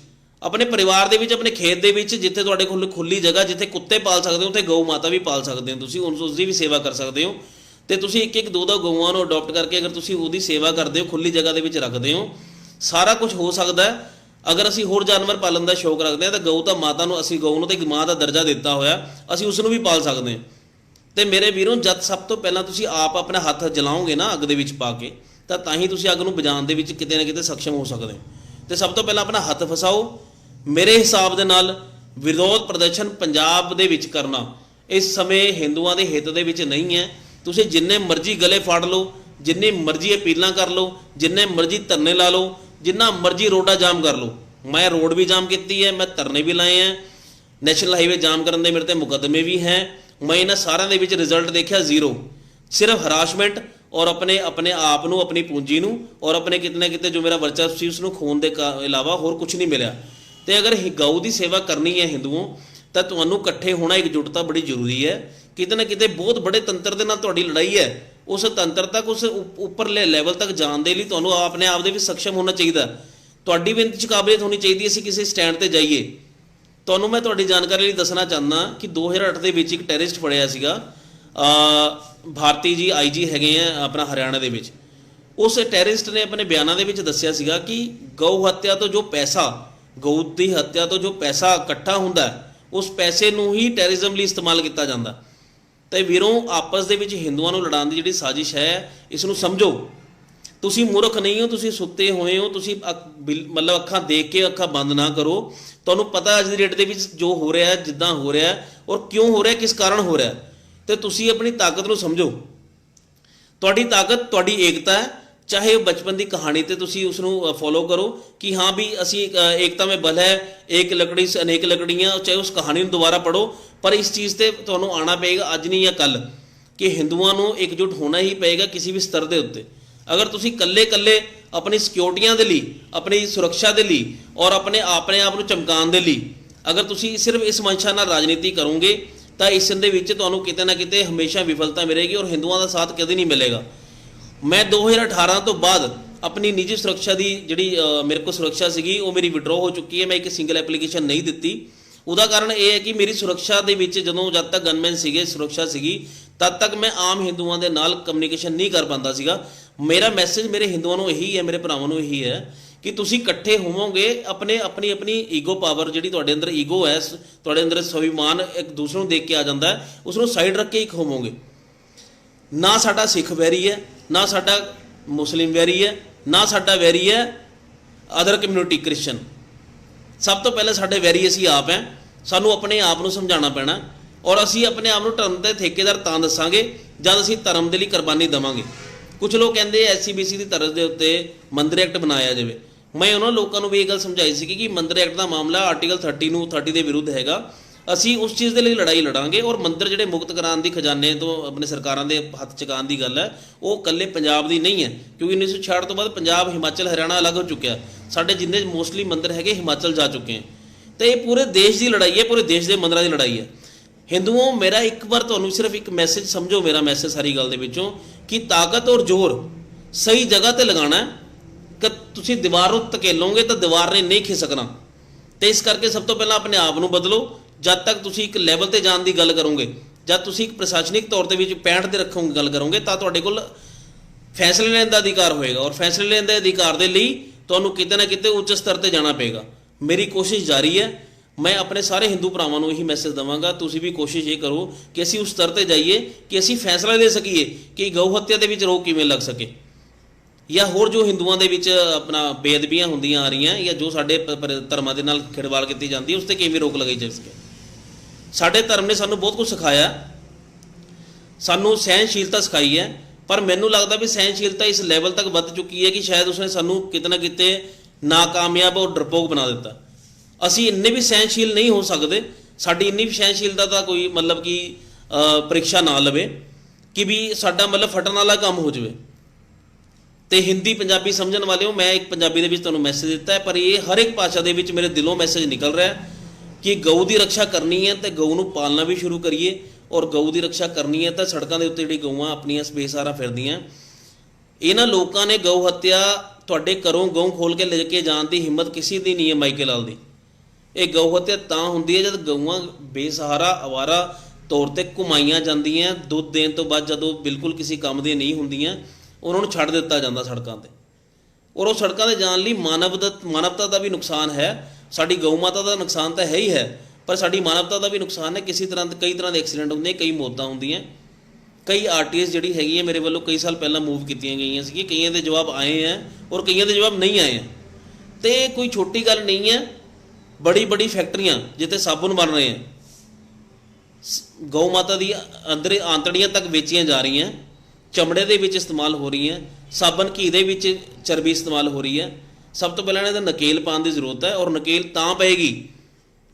ਆਪਣੇ ਖੇਤ ਦੇ ਵਿੱਚ, ਜਿੱਥੇ ਤੁਹਾਡੇ ਕੋਲ ਖੁੱਲੀ ਜਗ੍ਹਾ, ਜਿੱਥੇ ਕੁੱਤੇ ਪਾਲ ਸਕਦੇ ਹੋ ਉੱਥੇ ਗਊ ਮਾਤਾ ਵੀ ਪਾਲ ਸਕਦੇ ਹੋ, ਤੁਸੀਂ ਉਸ ਦੀ ਵੀ ਸੇਵਾ ਕਰ ਸਕਦੇ ਹੋ। ਅਤੇ ਤੁਸੀਂ ਇੱਕ ਦੋ ਗਊਆਂ ਨੂੰ ਅਡੋਪਟ ਕਰਕੇ ਅਗਰ ਤੁਸੀਂ ਉਹਦੀ ਸੇਵਾ ਕਰਦੇ ਹੋ, ਖੁੱਲੀ ਜਗ੍ਹਾ ਦੇ ਵਿੱਚ ਰੱਖਦੇ ਹੋ, ਸਾਰਾ ਕੁਝ ਹੋ ਸਕਦਾ ਹੈ। ਅਗਰ ਅਸੀਂ ਹੋਰ ਜਾਨਵਰ ਪਾਲਣ ਦਾ ਸ਼ੌਕ ਰੱਖਦੇ ਹਾਂ ਤਾਂ ਗਊ ਤਾਂ ਮਾਤਾ ਨੂੰ, ਅਸੀਂ ਗਊ ਨੂੰ ਤਾਂ ਇੱਕ ਮਾਂ ਦਾ ਦਰਜਾ ਦਿੱਤਾ ਹੋਇਆ, ਅਸੀਂ ਉਸ ਨੂੰ ਵੀ ਪਾਲ ਸਕਦੇ ਹਾਂ। ਤੇ ਮੇਰੇ ਵੀਰੋ, ਜਦ ਸਭ ਤੋਂ ਪਹਿਲਾਂ ਤੁਸੀਂ ਆਪ ਆਪਣਾ ਹੱਥ ਜਲਾਓਗੇ ਨਾ ਅੱਗ ਦੇ ਵਿੱਚ ਪਾ ਕੇ, ਤਾਂ ਹੀ ਤੁਸੀਂ ਅੱਗ ਨੂੰ ਬੁਝਾਉਣ ਦੇ ਵਿੱਚ ਕਿਤੇ ਨਾ ਕਿਤੇ ਸક્ષਮ ਹੋ ਸਕਦੇ ਹੋ। ਤੇ ਸਭ ਤੋਂ ਪਹਿਲਾਂ ਆਪਣਾ ਹੱਥ ਫਸਾਓ। ਮੇਰੇ ਹਿਸਾਬ ਦੇ ਨਾਲ ਵਿਰੋਧ ਪ੍ਰਦਰਸ਼ਨ ਪੰਜਾਬ ਦੇ ਵਿੱਚ ਕਰਨਾ ਇਸ ਸਮੇਂ ਹਿੰਦੂਆਂ ਦੇ ਹਿੱਤ ਦੇ ਵਿੱਚ ਨਹੀਂ ਹੈ। ਤੁਸੀਂ ਜਿੰਨੇ ਮਰਜ਼ੀ ਗਲੇ ਫਾੜ ਲਓ, ਜਿੰਨੀ ਮਰਜ਼ੀ ਅਪੀਲਾਂ ਕਰ ਲਓ, ਜਿੰਨੇ ਮਰਜ਼ੀ ਧਰਨੇ ਲਾ ਲਓ, ਜਿੰਨਾ ਮਰਜ਼ੀ ਰੋਡਾ ਜਾਮ ਕਰ ਲਓ। ਮੈਂ ਰੋਡ ਵੀ ਜਾਮ ਕੀਤੀ ਹੈ, ਮੈਂ ਧਰਨੇ ਵੀ ਲਾਏ ਹੈ, ਨੈਸ਼ਨਲ ਹਾਈਵੇ ਜਾਮ ਕਰਨ ਦੇ ਮੇਰੇ ਤੇ ਮੁਕੱਦਮੇ ਵੀ ਹੈ। ਮੈਂ ਇਹਨਾਂ ਸਾਰਿਆਂ ਦੇ ਵਿੱਚ ਰਿਜ਼ਲਟ ਦੇਖਿਆ ਜ਼ੀਰੋ, ਸਿਰਫ ਹਰਾਸ਼ਮੈਂਟ ਔਰ ਆਪਣੇ ਆਪ ਨੂੰ, ਆਪਣੀ ਪੂੰਜੀ ਨੂੰ ਔਰ ਆਪਣੇ ਕਿਤੇ ਨਾ ਕਿਤੇ ਜੋ ਮੇਰਾ ਵਰਚਸਵ ਸੀ ਉਸਨੂੰ ਖੋਣ ਦੇ ਇਲਾਵਾ ਹੋਰ ਕੁਝ ਨਹੀਂ ਮਿਲਿਆ। ਤੇ ਅਗਰ ਗਊ ਦੀ ਸੇਵਾ ਕਰਨੀ ਹੈ ਹਿੰਦੂਓ, ਤਾਂ ਤੁਹਾਨੂੰ ਇਕੱਠੇ ਹੋਣਾ, ਇਕਜੁੱਟਤਾ ਬੜੀ ਜ਼ਰੂਰੀ ਹੈ। ਕਿਤੇ ਨਾ ਕਿਤੇ ਬਹੁਤ ਬੜੇ ਤੰਤਰ ਦੇ ਨਾਲ ਤੁਹਾਡੀ ਲੜਾਈ ਹੈ। ਉਸ ਤੰਤਰ ਤੱਕ, ਉਸ ਉੱਪਰਲੇ ਲੈਵਲ ਤੱਕ ਜਾਣ ਦੇ ਲਈ ਤੁਹਾਨੂੰ ਆਪਣੇ ਆਪ ਦੇ ਵਿੱਚ ਸક્ષਮ ਹੋਣਾ ਚਾਹੀਦਾ। ਤੁਹਾਡੀ ਵੀ ਇੰਚ ਕਾਬਲੀਅਤ ਹੋਣੀ ਚਾਹੀਦੀ, ਅਸੀਂ ਕਿਸੇ ਸਟੈਂਡ ਤੇ ਜਾਈਏ। ਤੁਹਾਨੂੰ ਮੈਂ ਤੁਹਾਡੀ ਜਾਣਕਾਰੀ ਲਈ ਦੱਸਣਾ ਚਾਹੁੰਦਾ ਕਿ 2008 ਦੇ ਵਿੱਚ ਇੱਕ ਟੈਰਰਿਸਟ ਫੜਿਆ ਸੀਗਾ, ਭਾਰਤੀ ਜੀ IG ਹੈਗੇ ਆ ਆਪਣਾ ਹਰਿਆਣਾ ਦੇ ਵਿੱਚ। ਉਸ ਟੈਰਰਿਸਟ ਨੇ ਆਪਣੇ ਬਿਆਨਾਂ ਦੇ ਵਿੱਚ ਦੱਸਿਆ ਸੀਗਾ ਕਿ ਗਊ ਹੱਤਿਆ ਤੋਂ ਜੋ ਪੈਸਾ, ਗਊ ਦੀ ਹੱਤਿਆ ਤੋਂ ਜੋ ਪੈਸਾ ਇਕੱਠਾ ਹੁੰਦਾ, ਉਸ ਪੈਸੇ ਨੂੰ ਹੀ ਟੈਰਰਿਜ਼ਮ ਲਈ ਇਸਤੇਮਾਲ ਕੀਤਾ ਜਾਂਦਾ। ਤੇ ਵੀਰੋ, ਆਪਸ ਦੇ ਵਿੱਚ ਹਿੰਦੂਆਂ ਨੂੰ ਲੜਾਉਣ ਦੀ ਜਿਹੜੀ ਸਾਜ਼ਿਸ਼ ਹੈ, ਇਸ ਨੂੰ ਸਮਝੋ। ਤੁਸੀਂ ਮੂਰਖ ਨਹੀਂ ਹੋ, ਤੁਸੀਂ ਸੁੱਤੇ ਹੋਏ ਹੋ। ਤੁਸੀਂ ਮਤਲਬ ਅੱਖਾਂ ਦੇਖ ਕੇ ਅੱਖਾਂ ਬੰਦ ਨਾ ਕਰੋ। ਤੁਹਾਨੂੰ ਪਤਾ ਅੱਜ ਦੀ ਡੇਟ ਦੇ ਵਿੱਚ ਜੋ ਹੋ ਰਿਹਾ, ਜਿੱਦਾਂ ਹੋ ਰਿਹਾ ਔਰ ਕਿਉਂ ਹੋ ਰਿਹਾ, ਕਿਸ ਕਾਰਨ ਹੋ ਰਿਹਾ। ਤੇ ਤੁਸੀਂ ਆਪਣੀ ਤਾਕਤ ਨੂੰ ਸਮਝੋ। ਤੁਹਾਡੀ ਤਾਕਤ ਤੁਹਾਡੀ ਏਕਤਾ ਹੈ। ਚਾਹੇ ਬਚਪਨ ਦੀ ਕਹਾਣੀ ਤੇ ਤੁਸੀਂ ਉਸ ਨੂੰ ਫੋਲੋ ਕਰੋ ਕਿ ਹਾਂ ਵੀ ਅਸੀਂ ਏਕਤਾ ਮੇਂ ਬਲ ਹੈ, ਇੱਕ ਲੱਕੜੀ ਸੇ ਅਨੇਕ ਲੱਕੜੀਆਂ, ਚਾਹੇ ਉਸ ਕਹਾਣੀ ਨੂੰ ਦੁਬਾਰਾ ਪੜ੍ਹੋ। ਪਰ ਇਸ ਚੀਜ਼ ਤੇ ਤੁਹਾਨੂੰ ਆਉਣਾ ਪਏਗਾ ਅੱਜ ਨਹੀਂ ਜਾਂ ਕੱਲ੍ਹ, ਕਿ ਹਿੰਦੂਆਂ ਨੂੰ ਇਕਜੁੱਟ ਹੋਣਾ ਹੀ ਪਏਗਾ ਕਿਸੇ ਵੀ ਸਤਰ ਦੇ ਉੱਤੇ। ਅਗਰ ਤੁਸੀਂ ਇਕੱਲੇ ਆਪਣੀ ਸਿਕਿਉਰਟੀਆਂ ਦੇ ਲਈ, ਆਪਣੀ ਸੁਰੱਖਿਆ ਦੇ ਲਈ ਔਰ ਆਪਣੇ ਆਪ ਨੂੰ ਚਮਕਾਉਣ ਦੇ ਲਈ ਅਗਰ ਤੁਸੀਂ ਸਿਰਫ ਇਸ ਮਨਸ਼ਾ ਨਾਲ ਰਾਜਨੀਤੀ ਕਰੋਗੇ, ਤਾਂ ਇਸ ਦੇ ਵਿੱਚ ਤੁਹਾਨੂੰ ਕਿਤੇ ਨਾ ਕਿਤੇ ਹਮੇਸ਼ਾ ਵਿਫਲਤਾ ਮਿਲੇਗੀ ਔਰ ਹਿੰਦੂਆਂ ਦਾ ਸਾਥ ਕਦੇ ਨਹੀਂ ਮਿਲੇਗਾ। ਮੈਂ 2018 ਤੋਂ ਬਾਅਦ ਆਪਣੀ ਨਿੱਜੀ ਸੁਰੱਖਿਆ ਦੀ ਜਿਹੜੀ ਮੇਰੇ ਕੋਲ ਸੁਰੱਖਿਆ ਸੀਗੀ, ਉਹ ਮੇਰੀ ਵਿਡਰੋ ਹੋ ਚੁੱਕੀ ਹੈ। ਮੈਂ ਇੱਕ ਸਿੰਗਲ ਐਪਲੀਕੇਸ਼ਨ ਨਹੀਂ ਦਿੱਤੀ। ਉਹਦਾ ਕਾਰਨ ਇਹ ਹੈ ਕਿ ਮੇਰੀ ਸੁਰੱਖਿਆ ਦੇ ਵਿੱਚ ਜਦ ਤੱਕ ਗਨਮੈਨ ਸੀਗੇ, ਸੁਰੱਖਿਆ ਸੀਗੀ, ਤਦ ਤੱਕ ਮੈਂ ਆਮ ਹਿੰਦੂਆਂ ਦੇ ਨਾਲ ਕਮਿਊਨੀਕੇਸ਼ਨ ਨਹੀਂ ਕਰ ਪਾਉਂਦਾ ਸੀਗਾ। ਮੇਰਾ ਮੈਸੇਜ ਮੇਰੇ ਹਿੰਦੂਆਂ ਨੂੰ ਇਹੀ ਹੈ, ਮੇਰੇ ਭਰਾਵਾਂ ਨੂੰ ਇਹੀ ਹੈ ਕਿ ਤੁਸੀਂ ਇਕੱਠੇ ਹੋਵੋਗੇ, ਆਪਣੀ ਈਗੋ ਪਾਵਰ, ਜਿਹੜੀ ਤੁਹਾਡੇ ਅੰਦਰ ਈਗੋ ਹੈ, ਤੁਹਾਡੇ ਅੰਦਰ ਸਵਿਮਾਨ ਇੱਕ ਦੂਸਰੇ ਨੂੰ ਦੇਖ ਕੇ ਆ ਜਾਂਦਾ ਹੈ, ਉਸ ਨੂੰ ਸਾਈਡ ਰੱਖ ਕੇ ਇੱਕ ਹੋਵੋਗੇ। ਨਾ ਸਾਡਾ ਸਿੱਖ ਵੈਰੀ ਹੈ, ਨਾ ਸਾਡਾ ਮੁਸਲਿਮ ਵੈਰੀ ਹੈ, ਨਾ ਸਾਡਾ ਵੈਰੀ ਹੈ ਅਦਰ ਕਮਿਊਨਿਟੀ ਕ੍ਰਿਸਚਨ। ਸਭ ਤੋਂ ਪਹਿਲਾਂ ਸਾਡੇ ਵੈਰੀ ਅਸੀਂ ਆਪ ਹੈ। ਸਾਨੂੰ ਆਪਣੇ ਆਪ ਨੂੰ ਸਮਝਾਉਣਾ ਪੈਣਾ ਔਰ ਅਸੀਂ ਆਪਣੇ ਆਪ ਨੂੰ ਧਰਮ ਦੇ ਠੇਕੇਦਾਰ ਤਾਂ ਦੱਸਾਂਗੇ ਜਦ ਅਸੀਂ ਧਰਮ ਦੇ ਲਈ ਕੁਰਬਾਨੀ ਦੇਵਾਂਗੇ। ਕੁਝ ਲੋਕ ਕਹਿੰਦੇ SCBC ਦੀ ਤਰਜ਼ ਦੇ ਉੱਤੇ ਮੰਦਰ ਐਕਟ ਬਣਾਇਆ ਜਾਵੇ। ਮੈਂ ਉਹਨਾਂ ਲੋਕਾਂ ਨੂੰ ਵੀ ਇਹ ਗੱਲ ਸਮਝਾਈ ਸੀ ਕਿ ਮੰਦਰ ਐਕਟ ਦਾ ਮਾਮਲਾ ਆਰਟੀਕਲ 30 ਦੇ ਵਿਰੁੱਧ ਹੈਗਾ। ਅਸੀਂ ਉਸ ਚੀਜ਼ ਦੇ ਲਈ ਲੜਾਈ ਲੜਾਂਗੇ ਔਰ ਮੰਦਰ ਜਿਹੜੇ ਮੁਕਤ ਕਰਾਉਣ ਦੀ, ਖਜ਼ਾਨੇ ਤੋਂ ਆਪਣੇ ਸਰਕਾਰਾਂ ਦੇ ਹੱਥ ਚੁਕਾਉਣ ਦੀ ਗੱਲ ਹੈ, ਉਹ ਇਕੱਲੇ ਪੰਜਾਬ ਦੀ ਨਹੀਂ ਹੈ। ਕਿਉਂਕਿ 1966 ਤੋਂ ਬਾਅਦ ਪੰਜਾਬ, ਹਿਮਾਚਲ, ਹਰਿਆਣਾ ਅਲੱਗ ਹੋ ਚੁੱਕਿਆ। ਸਾਡੇ ਜਿੰਨੇ ਮੋਸਟਲੀ ਮੰਦਰ ਹੈਗੇ ਹਿਮਾਚਲ ਜਾ ਚੁੱਕੇ ਹੈ। ਤੇ ਇਹ ਪੂਰੇ ਦੇਸ਼ ਦੀ ਲੜਾਈ ਹੈ, ਪੂਰੇ ਦੇਸ਼ ਦੇ ਮੰਦਰਾਂ ਦੀ ਲੜਾਈ ਹੈ। ਹਿੰਦੂਓ, ਮੇਰਾ ਇੱਕ ਵਾਰ ਤੁਹਾਨੂੰ ਸਿਰਫ ਇੱਕ ਮੈਸੇਜ ਸਮਝੋ, ਮੇਰਾ ਮੈਸੇਜ ਸਾਰੀ ਗੱਲ ਦੇ ਵਿੱਚੋਂ, ਕਿ ਤਾਕਤ ਔਰ ਜ਼ੋਰ ਸਹੀ ਜਗ੍ਹਾ ਤੇ ਲਗਾਉਣਾ ਹੈ। ਕਿ ਤੁਸੀਂ ਦੀਵਾਰ ਨੂੰ ਧਕੇਲੋਗੇ ਤਾਂ ਦੀਵਾਰ ਨੇ ਨਹੀਂ ਖਿਸਕਣਾ। ਤੇ ਇਸ ਕਰਕੇ ਸਭ ਤੋਂ ਪਹਿਲਾਂ ਆਪਣੇ ਆਪ ਨੂੰ ਬਦਲੋ। ਜਦ ਤੱਕ ਤੁਸੀਂ ਇੱਕ ਲੈਵਲ ਤੇ ਜਾਣ ਦੀ ਗੱਲ ਕਰੋਗੇ, ਜਦ ਤੁਸੀਂ ਇੱਕ ਪ੍ਰਸ਼ਾਸਨਿਕ ਤੌਰ ਤੇ ਵਿੱਚ 65 ਤੇ ਰੱਖੋਗੇ ਗੱਲ ਕਰੋਗੇ, ਤਾਂ ਤੁਹਾਡੇ ਕੋਲ ਫੈਸਲੇ ਲੈਣ ਦਾ ਅਧਿਕਾਰ ਹੋਏਗਾ ਔਰ ਫੈਸਲੇ ਲੈਣ ਦੇ ਅਧਿਕਾਰ ਦੇ ਲਈ ਤੁਹਾਨੂੰ ਕਿਤੇ ਨਾ ਕਿਤੇ ਉੱਚ ਸਤਰ ਤੇ ਜਾਣਾ ਪਏਗਾ। ਮੇਰੀ ਕੋਸ਼ਿਸ਼ ਜਾਰੀ ਹੈ। ਮੈਂ ਆਪਣੇ ਸਾਰੇ ਹਿੰਦੂ ਭਰਾਵਾਂ ਨੂੰ ਇਹੀ ਮੈਸੇਜ ਦੇਵਾਂਗਾ, ਤੁਸੀਂ ਵੀ ਕੋਸ਼ਿਸ਼ ਇਹ ਕਰੋ ਕਿ ਅਸੀਂ ਉਸ ਸਤਰ ਤੇ ਜਾਈਏ ਕਿ ਅਸੀਂ ਫੈਸਲਾ ਲੈ ਸਕੀਏ ਕਿ ਗਊ ਹੱਤਿਆ ਦੇ ਵਿੱਚ ਰੋਕ ਕਿਵੇਂ ਲੱਗ ਸਕੇ, ਜਾਂ ਹੋਰ ਜੋ ਹਿੰਦੂਆਂ ਦੇ ਵਿੱਚ ਆਪਣਾ ਬੇਅਦਬੀਆਂ ਹੁੰਦੀਆਂ ਆ ਰਹੀਆਂ, ਜਾਂ ਜੋ ਸਾਡੇ ਧਰਮਾਂ ਦੇ ਨਾਲ ਖਿੜਵਾੜ ਕੀਤੀ ਜਾਂਦੀ ਹੈ, ਉਸ 'ਤੇ ਕਿਵੇਂ ਰੋਕ ਲਗਾਈ ਜਾ ਸਕੇ। ਸਾਡੇ ਧਰਮ ਨੇ ਸਾਨੂੰ ਬਹੁਤ ਕੁਝ ਸਿਖਾਇਆ, ਸਾਨੂੰ ਸਹਿਣਸ਼ੀਲਤਾ ਸਿਖਾਈ ਹੈ। ਪਰ ਮੈਨੂੰ ਲੱਗਦਾ ਵੀ ਸਹਿਣਸ਼ੀਲਤਾ ਇਸ ਲੈਵਲ ਤੱਕ ਵੱਧ ਚੁੱਕੀ ਹੈ ਕਿ ਸ਼ਾਇਦ ਉਸਨੇ ਸਾਨੂੰ ਕਿਤੇ ਨਾ ਕਿਤੇ ਨਾਕਾਮਯਾਬ ਔਰ ਡਰਪੋਕ ਬਣਾ ਦਿੱਤਾ। ਅਸੀਂ ਇੰਨੇ ਵੀ ਸਹਿਣਸ਼ੀਲ ਨਹੀਂ ਹੋ ਸਕਦੇ। ਸਾਡੀ ਇੰਨੀ ਵੀ ਸਹਿਣਸ਼ੀਲਤਾ ਦਾ ਕੋਈ ਮਤਲਬ ਕਿ ਪ੍ਰੀਖਿਆ ਨਾ ਲਵੇ ਕਿ ਵੀ ਸਾਡਾ ਮਤਲਬ ਫਟਣ ਵਾਲਾ ਕੰਮ ਹੋ ਜਾਵੇ। ਤੇ ਹਿੰਦੀ ਪੰਜਾਬੀ ਸਮਝਣ ਵਾਲਿਓ, ਮੈਂ ਇੱਕ ਪੰਜਾਬੀ ਦੇ ਵਿੱਚ ਤੁਹਾਨੂੰ ਮੈਸੇਜ ਦਿੱਤਾ ਹੈ, ਪਰ ਇਹ ਹਰ ਇੱਕ ਭਾਸ਼ਾ ਦੇ ਵਿੱਚ ਮੇਰੇ ਦਿਲੋਂ ਮੈਸੇਜ ਨਿਕਲ ਰਿਹਾ ਕਿ ਗਊ ਦੀ ਰੱਖਿਆ ਕਰਨੀ ਹੈ ਤੇ ਗਊ ਨੂੰ ਪਾਲਣਾ ਵੀ ਸ਼ੁਰੂ ਕਰੀਏ। ਔਰ ਗਊ ਦੀ ਰੱਖਿਆ ਕਰਨੀ ਹੈ ਤਾਂ ਸੜਕਾਂ ਦੇ ਉੱਤੇ ਜਿਹੜੀ ਗਊਆਂ ਆਪਣੀਆਂ ਬੇਸਹਾਰਾ ਫਿਰਦੀਆਂ, ਇਹਨਾਂ ਲੋਕਾਂ ਨੇ ਗਊ ਹੱਤਿਆ ਤੁਹਾਡੇ ਘਰੋਂ ਗਊ ਖੋਲ ਕੇ ਲੈ ਕੇ ਜਾਣ ਦੀ ਹਿੰਮਤ ਕਿਸੇ ਦੀ ਨਹੀਂ ਹੈ। ਮਾਈਕੇ ਲਾਲ ਦੀ ਇਹ ਗਊ ਹੱਤਿਆ ਤਾਂ ਹੁੰਦੀ ਹੈ ਜਦ ਗਊਆਂ ਬੇਸਹਾਰਾ ਅਵਾਰਾ ਤੌਰ ਤੇ ਘੁਮਾਈਆਂ ਜਾਂਦੀਆਂ। ਦੁੱਧ ਦੇਣ ਤੋਂ ਬਾਅਦ ਜਦੋਂ ਬਿਲਕੁਲ ਕਿਸੇ ਕੰਮ ਦੀਆਂ ਨਹੀਂ ਹੁੰਦੀਆਂ, ਉਹਨਾਂ ਨੂੰ ਛੱਡ ਦਿੱਤਾ ਜਾਂਦਾ ਸੜਕਾਂ 'ਤੇ। ਔਰ ਉਹ ਸੜਕਾਂ 'ਤੇ ਜਾਣ ਲਈ ਮਾਨਵਤਾ ਦਾ ਵੀ ਨੁਕਸਾਨ ਹੈ। ਸਾਡੀ ਗਊ ਮਾਤਾ ਦਾ ਨੁਕਸਾਨ ਤਾਂ ਹੈ ਹੀ ਹੈ, ਪਰ ਸਾਡੀ ਮਾਨਵਤਾ ਦਾ ਵੀ ਨੁਕਸਾਨ ਹੈ। ਕਈ ਤਰ੍ਹਾਂ ਦੇ ਐਕਸੀਡੈਂਟ ਹੁੰਦੇ, ਕਈ ਮੌਤਾਂ ਹੁੰਦੀਆਂ। ਕਈ ਆਰਟੀਐਸ ਜਿਹੜੀ ਹੈਗੀ ਹੈ ਮੇਰੇ ਵੱਲੋਂ ਕਈ ਸਾਲ ਪਹਿਲਾਂ ਮੂਵ ਕੀਤੀਆਂ ਗਈਆਂ ਸੀ, ਕਈਆਂ ਦੇ ਜਵਾਬ ਆਏ ਹੈ ਔਰ ਕਈਆਂ ਦੇ ਜਵਾਬ ਨਹੀਂ ਆਏ ਹੈ। ਤੇ ਕੋਈ ਛੋਟੀ ਗੱਲ ਨਹੀਂ ਹੈ। ਬੜੀ ਬੜੀ ਫੈਕਟਰੀਆਂ ਜਿੱਥੇ ਸਾਬੁਨ ਬਣ ਰਹੇ ਹੈ, ਗਊ ਮਾਤਾ ਦੀ ਅੰਦਰ ਆਂਤੜੀਆਂ ਤੱਕ ਵੇਚੀਆਂ ਜਾ ਰਹੀਆਂ, ਚਮੜੇ ਦੇ ਵਿੱਚ ਇਸਤੇਮਾਲ ਹੋ ਰਹੀਆਂ, ਸਾਬਣ ਘੀ ਦੇ ਵਿੱਚ ਚਰਬੀ ਇਸਤੇਮਾਲ ਹੋ ਰਹੀ ਹੈ। ਸਭ ਤੋਂ ਪਹਿਲਾਂ ਇਹਨਾਂ ਦਾ ਨਕੇਲ ਪਾਉਣ ਦੀ ਜ਼ਰੂਰਤ ਹੈ, ਔਰ ਨਕੇਲ ਤਾਂ ਪਏਗੀ,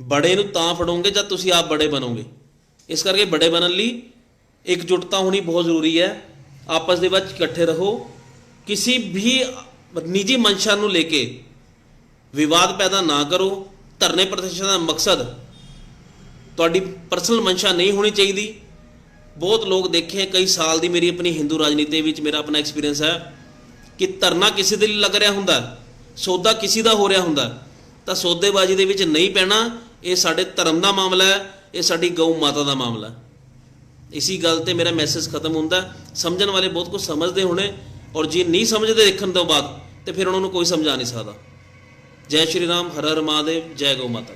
ਬੜੇ ਨੂੰ ਤਾਂ ਫੜੋਗੇ ਜਦ ਤੁਸੀਂ ਆਪ ਬੜੇ ਬਣੋਗੇ। ਇਸ ਕਰਕੇ ਬੜੇ ਬਣਨ ਲਈ एकजुटता होनी बहुत ज़रूरी है। आपस ਦੇ ਵਿੱਚ ਇਕੱਠੇ ਰਹੋ। किसी भी निजी मंशा ਨੂੰ लेके विवाद पैदा ना करो। धरने प्रदर्शन का मकसद ਤੁਹਾਡੀ पर्सनल मंशा नहीं होनी चाहिए। बहुत लोग देखे कई साल की मेरी अपनी हिंदू राजनीति में मेरा अपना एक्सपीरियंस है कि धरना किसी के लिए लग रहा होंदा, सौदा किसी का हो रहा होंदा, तो सौदेबाजी दे विच नहीं पैना। ये साडे धर्म का मामला है, ये साडी गऊ माता का मामला है। इसी गल ते मेरा मैसेज खत्म होंदा। समझण वाले बहुत कुछ समझते होने, और जे नहीं समझते देखने तो बाद तो फिर उन्होंने कोई समझा नहीं सकता। जय श्री राम, हर हर महादेव, जय गौ माता।